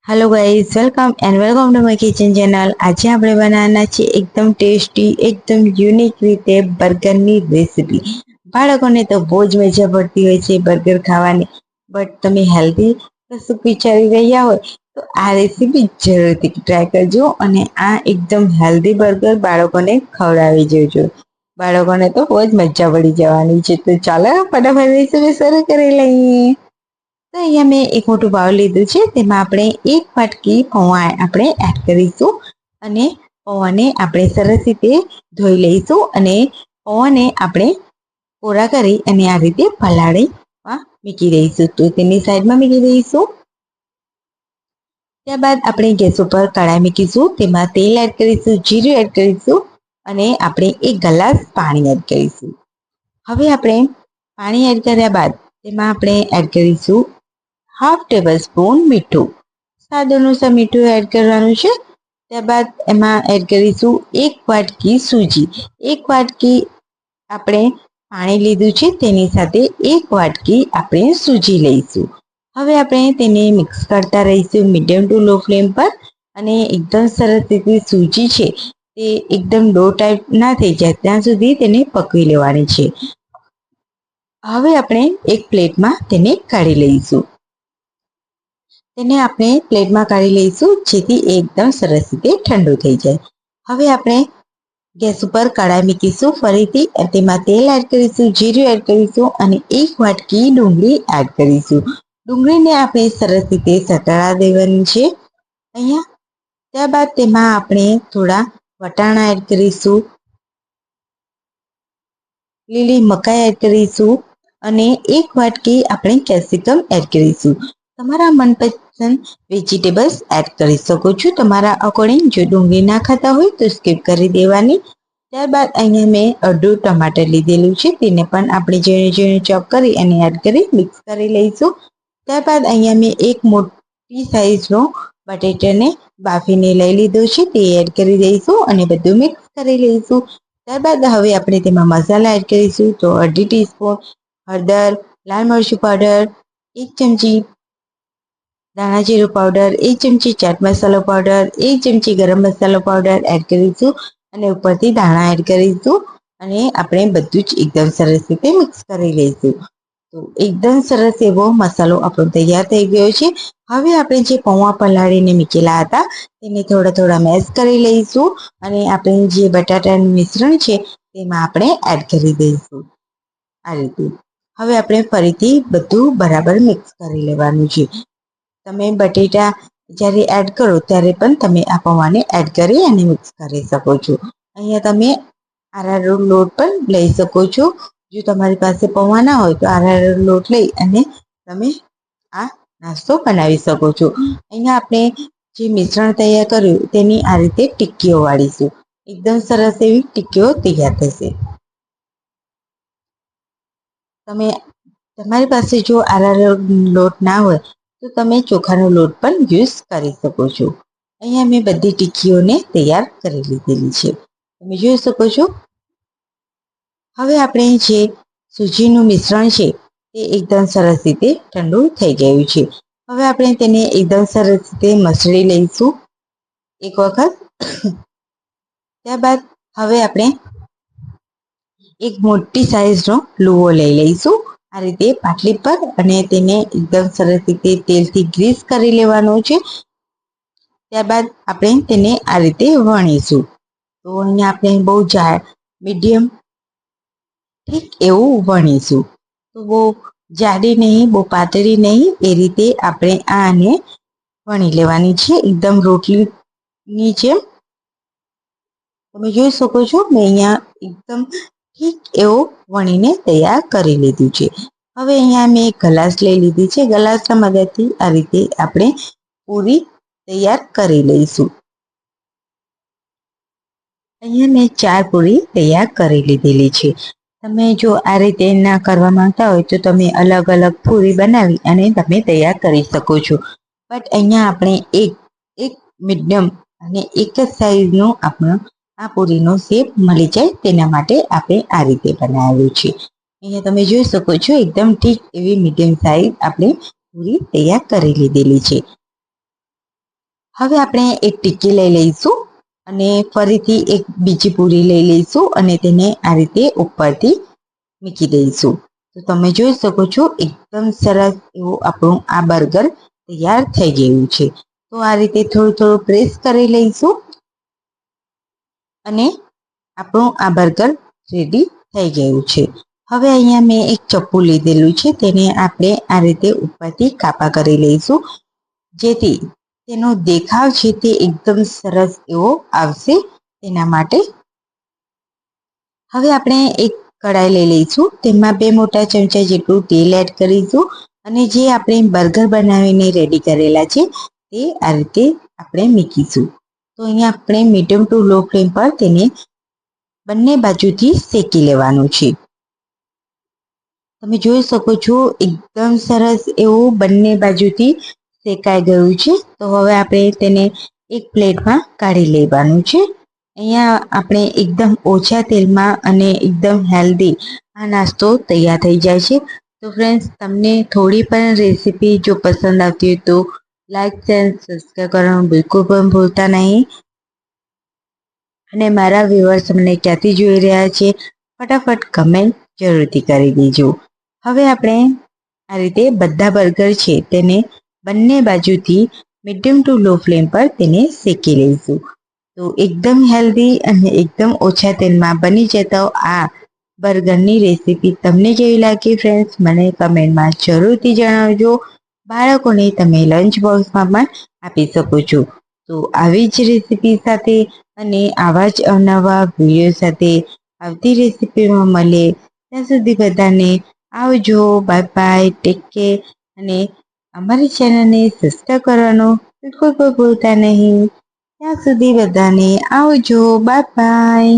Hello guys, welcome to my kitchen channel. आज આપણે બનાવવાના છે એકદમ ટેસ્ટી, એકદમ યુનિક રીતે બર્ગરની રેસીપી। બાળકોને તો બહુ જ મજા પડતી હોય છે બર્ગર ખાવાની, બટ તમે હેલ્ધી કશું વિચારી રહ્યા હોય તો આ રેસીપી જરૂરથી ટ્રાય કરજો અને આ એકદમ હેલ્ધી બર્ગર બાળકોને ખવડાવી જોજો। બાળકોને તો બહુ જ મજા પડી જવાની છે। તો ચાલો ફટાફટ રેસીપી શરૂ કરી લઈએ। તો અહીંયા મેં એક મોટું બાઉલ લીધું છે, તેમાં આપણે એક વાટકી પૌવા આપણે એડ કરીશું અને પૌવાને આપણે સરસ રીતે ધોઈ લઈશું અને પૌવાને આપણે કોરા કરી અને આ રીતે પલાળીમાં મૂકી દઈશું। તો તેની સાઈડમાં મૂકી દઈશું। ત્યારબાદ આપણે ગેસ ઉપર કઢાઈ મૂકીશું, તેમાં તેલ એડ કરીશું, જીરું એડ કરીશું અને આપણે 1 ગ્લાસ પાણી એડ કરીશું। હવે આપણે પાણી એડ કર્યા બાદ તેમાં આપણે એડ કરીશું હાફ ટેબલ સ્પૂન મીઠું, સ્વાદ અનુસાર મીઠું એડ કરવાનું છે। ત્યારબાદ એમાં એડ કરીશું 1 વાટકી સૂજી। 1 વાટકી આપણે પાણી લીધું છે, તેની સાથે 1 વાટકી આપણે સૂજી લઈશું। હવે આપણે તેને મિક્સ કરતા રહીશું મીડિયમ ટુ લો ફ્લેમ પર અને એકદમ સરસ રીતે સૂજી છે તે એકદમ ડો ટાઈપ ના થઈ જાય ત્યાં સુધી તેને પકવી લેવાની છે। હવે આપણે એક પ્લેટમાં તેને કાઢી લઈશું। તેને આપણે પ્લેટમાં કાઢી લઈશું જેથી એકદમ સરસ રીતે ઠંડુ થઈ જાય। હવે આપણે ગેસ ઉપર કઢાઈ મૂકીશું, ફરીથી તેમાં તેલ એડ કરીશું, જીરું એડ કરીશું અને 1 વાટકી ડુંગળી એડ કરીશું। ડુંગળીને આપણે સરસ રીતે સતળા દેવાની છે અહીંયા। ત્યારબાદ તેમાં આપણે થોડા વટાણા એડ કરીશું, લીલી મકાઈ એડ કરીશું અને 1 વાટકી આપણે કેપ્સિકમ એડ કરીશું। તમારા મનપસંદ વેજીટેબલ્સ એડ કરી શકો છો તમારા અકોર્ડિંગ। જો ડુંગળી ના ખાતા હોય તો સ્કીપ કરી દેવાની। ત્યારબાદ અહીંયા મેં અડધું ટમાટર લીધેલું છે, તેને પણ આપણે ઝીણી ઝીણી ચોપ કરી અને એડ કરી મિક્સ કરી લઈશું। ત્યારબાદ અહીંયા મેં એક મોટી સાઈઝનો બટેટાને બાફીને લઈ લીધો છે, તે એડ કરી દઈશું અને બધું મિક્સ કરી લઈશું। ત્યારબાદ હવે આપણે તેમાં મસાલા એડ કરીશું। તો અડધી ટીસ્પૂન હળદર, લાલ મરચું પાવડર, 1 ચમચી ધાણા જીરું પાવડર, 1 ચમચી ચાટ મસાલો પાવડર, 1 ચમચી ગરમ મસાલો પાવડર એડ કરીશું અને ઉપરથી ધાણા એડ કરીશું અને આપણે બધું જ એકદમ સરસ રીતે મિક્સ કરી લઈશું। તો એકદમ સરસ એવો મસાલો આપણો તૈયાર થઈ ગયો છે। હવે આપણે જે પૌવા પલાળીને મૂકેલા હતા તેને થોડા થોડા મેશ કરી લઈશું અને આપણે જે બટાટાનું મિશ્રણ છે તેમાં આપણે એડ કરી દઈશું આ રીતે। હવે આપણે ફરીથી બધું બરાબર મિક્સ કરી લેવાનું છે। તમે બટેટા જ્યારે એડ કરો ત્યારે પણ તમે આ પૌવાને એડ કરી અને મિક્સ કરી શકો છો। અહીંયા તમે આરારોટ લોટ પણ લઈ શકો છો। જો તમારી પાસે પૌવા ના હોય તો આરારોટ લોટ લઈ અને તમે આ નાસ્તો બનાવી શકો છો। અહીંયા આપણે જે મિશ્રણ તૈયાર કર્યું તેની આ રીતે ટિક્કીઓ વાળીશું, એકદમ સરસ એવી ટિક્કીઓ તૈયાર થશે। તમારી પાસે જો આરારોટ લોટ ના હોય તો તમે ચોખાનો લોટ પણ યુઝ કરી શકો છો। અહીંયા મેં બધી ટિક્કીઓને તૈયાર કરી લીધેલી છે, તમે જોઈ શકો છો। હવે આપણે જે સૂજીનું મિશ્રણ છે તે એકદમ સરસ રીતે ઠંડુ થઈ ગયું છે। હવે આપણે તેને એકદમ સરસ રીતે મસળી લઈશું એક વખત। ત્યારબાદ હવે આપણે એક મોટી સાઈઝનો લુવો લઈ લઈશું આ રીતે પાટલી પર અને તેને એકદમ સરસ રીતે તેલથી ગ્રીસ કરી લેવાનો છે। ત્યારબાદ આપણે તેને આ રીતે વણીશું। તો અહીંયા આપણે બહુ મીડિયમ ઠીક એવું વણીશું, તો બહુ જાડી નહીં બહુ પાતળી નહીં, એ રીતે આપણે આને વણી લેવાની છે એકદમ રોટલીની જેમ। તમે જોઈ શકો છો મેં અહીંયા એકદમ ઠીક એવું વણીને તૈયાર કરી લીધું છે। હવે અહીંયા મેં એક ગ્લાસ લઈ લીધી છે, ગ્લાસના મદદથી આ રીતે આપણે પૂરી તૈયાર કરી લઈશું। અહીંયા મેં 4 પૂરી તૈયાર કરી લીધેલી છે। તમે જો આ રીતે ના કરવા માંગતા હોય તો તમે અલગ અલગ પૂરી બનાવી અને તમે તૈયાર કરી શકો છો। બટ અહીંયા આપણે એક મીડિયમ અને એક જ સાઈઝનો આપણો આ પૂરીનો શેપ મળી જાય તેના માટે આપણે આ રીતે બનાવ્યું છે। અહીંયા તમે જોઈ શકો છો એકદમ ઠીક એવી મીડિયમ સાઈઝ આપણે પૂરી તૈયાર કરી લીધેલી છે। હવે આપણે એક ટીક્કી લઈ લઈશું અને ફરીથી એક બીજી પૂરી લઈ લઈશું અને તેને આ રીતે ઉપરથી મૂકી દઈશું. તો તમે જોઈ શકો છો એકદમ સરસ એવું આપણું આ બર્ગર તૈયાર થઈ ગયું છે. તો આ રીતે થોડું થોડું પ્રેસ કરી લઈશું અને આપણું આ બર્ગર રેડી થઈ ગયું છે. હવે અહીંયા મેં એક ચપ્પુ લીધેલું છે, તેને આપણે આ રીતે ઉપરથી કાપા કરી લઈશું, જેથી તેનો દેખાવ છે તે એકદમ સરસ એવો આવશે તેના માટે. હવે આપણે એક કઢાઈ લઈ લઈશું, તેમાં 2 મોટા ચમચા જેટલું તેલ એડ કરીશું અને જે આપણે બર્ગર બનાવીને રેડી કરેલા છે તે આ રીતે આપણે મૂકીશું. તો અહીંયા આપણે મીડિયમ ટુ લો ફ્લેમ પર તેને બંને બાજુથી શેકી લેવાનું છે. તમે જોઈ શકો છો એકદમ સરસ એવું બંને બાજુથી શેકાઈ ગયું છે. તો હવે આપણે તેને એક પ્લેટમાં કાઢી લેવાનું છે. અહીંયા આપણે એકદમ ઓછા તેલમાં અને એકદમ હેલ્ધી આ નાસ્તો તૈયાર થઈ જાય છે. તો ફ્રેન્ડ્સ, તમને થોડી પણ રેસીપી જો પસંદ આવતી હોય તો લાઈક શેર સબસ્ક્રાઈબ કરવાનું બિલકુલ પણ ભૂલતા નહીં. અને મારા વ્યુઅર્સ મને ક્યાંથી જોઈ રહ્યા છે ફટાફટ કમેન્ટ જરૂરથી કરી દેજો. હવે આપણે આ રીતે બધા બર્ગર છે તેને બંને બાજુથી મીડિયમ ટુ લો ફ્લેમ પર તેને શેકી લઈશું. તો એકદમ હેલ્ધી અને એકદમ ઓછા તેલમાં બની જતા આ બર્ગરની રેસીપી તમને કેવી લાગી ફ્રેન્ડ્સ, મને કમેન્ટમાં જરૂરથી જણાવજો. બાળકોને તમે લંચ બોક્સમાં પણ આપી શકો છો. તો આવી જ રેસીપી સાથે અને આવા જ અવનવા વિડીયો સાથે આવતી રેસીપીમાં મળે ત્યાં સુધી બધાને આવજો, બાય બાય, ટેક કેર અને અમારી ચેનલને સબસ્ક્રાઈબ કરવાનું બિલકુલ પણ ભૂલતા નહીં. ત્યાં સુધી બધાને આવજો, બાય બાય.